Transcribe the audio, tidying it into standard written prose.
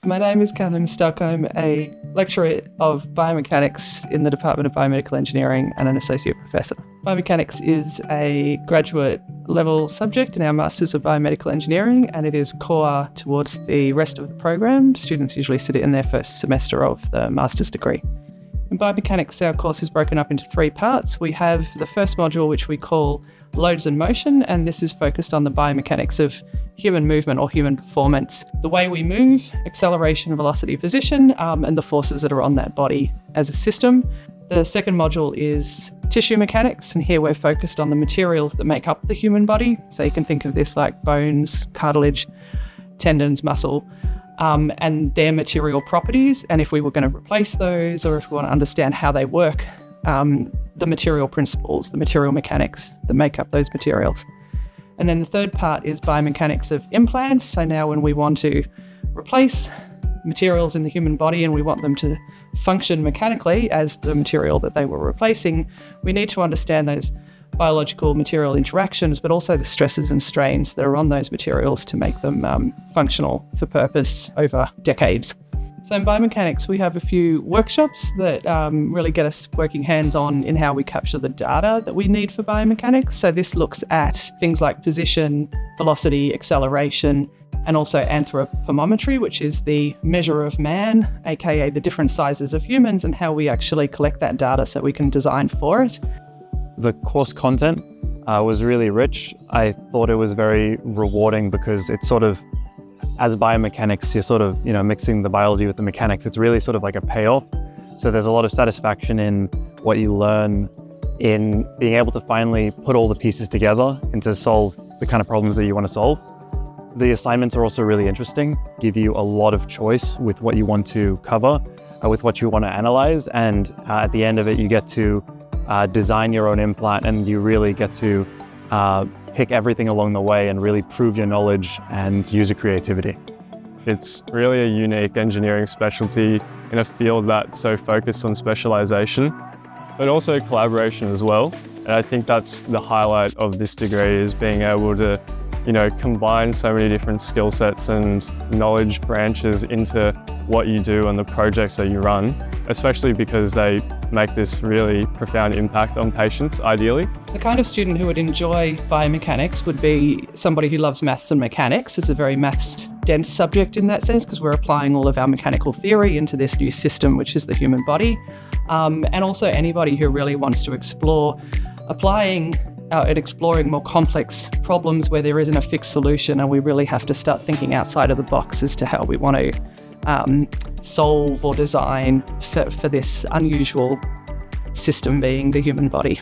My name is Catherine Stuck. I'm a lecturer of biomechanics in the Department of Biomedical Engineering and an associate professor. Biomechanics is a graduate level subject in our Masters of Biomedical Engineering, and it is core towards the rest of the program. Students usually sit in their first semester of the master's degree. In biomechanics, our course is broken up into 3 parts. We have the first module, which we call Loads and Motion, and this is focused on the biomechanics of human movement or human performance, the way we move, acceleration, velocity, position, and the forces that are on that body as a system. The second module is tissue mechanics, and here we're focused on the materials that make up the human body. So you can think of this like bones, cartilage, tendons, muscle, and their material properties. And if we were going to replace those, or if we want to understand how they work, the material principles, the material mechanics that make up those materials. And then the third part is biomechanics of implants. So now when we want to replace materials in the human body and we want them to function mechanically as the material that they were replacing, we need to understand those biological material interactions, but also the stresses and strains that are on those materials to make them functional for purpose over decades. So in biomechanics, we have a few workshops that really get us working hands-on in how we capture the data that we need for biomechanics. So this looks at things like position, velocity, acceleration, and also anthropometry, which is the measure of man, aka the different sizes of humans, and how we actually collect that data so we can design for it. The course content was really rich. I thought it was very rewarding because it's sort of, as biomechanics, you're sort of, mixing the biology with the mechanics. It's really sort of like a payoff. So there's a lot of satisfaction in what you learn in being able to finally put all the pieces together and to solve the kind of problems that you want to solve. The assignments are also really interesting, give you a lot of choice with what you want to cover, with what you want to analyze. And at the end of it, you get to design your own implant, and you really get to pick everything along the way and really prove your knowledge and use your creativity. It's really a unique engineering specialty in a field that's so focused on specialization, but also collaboration as well. And I think that's the highlight of this degree, is being able to, combine so many different skill sets and knowledge branches into what you do and the projects that you run, especially because they make this really profound impact on patients, ideally. The kind of student who would enjoy biomechanics would be somebody who loves maths and mechanics. It's a very maths-dense subject in that sense, because we're applying all of our mechanical theory into this new system, which is the human body. And also anybody who really wants to explore applying and exploring more complex problems where there isn't a fixed solution, and we really have to start thinking outside of the box as to how we want to solve or design for this unusual system being the human body.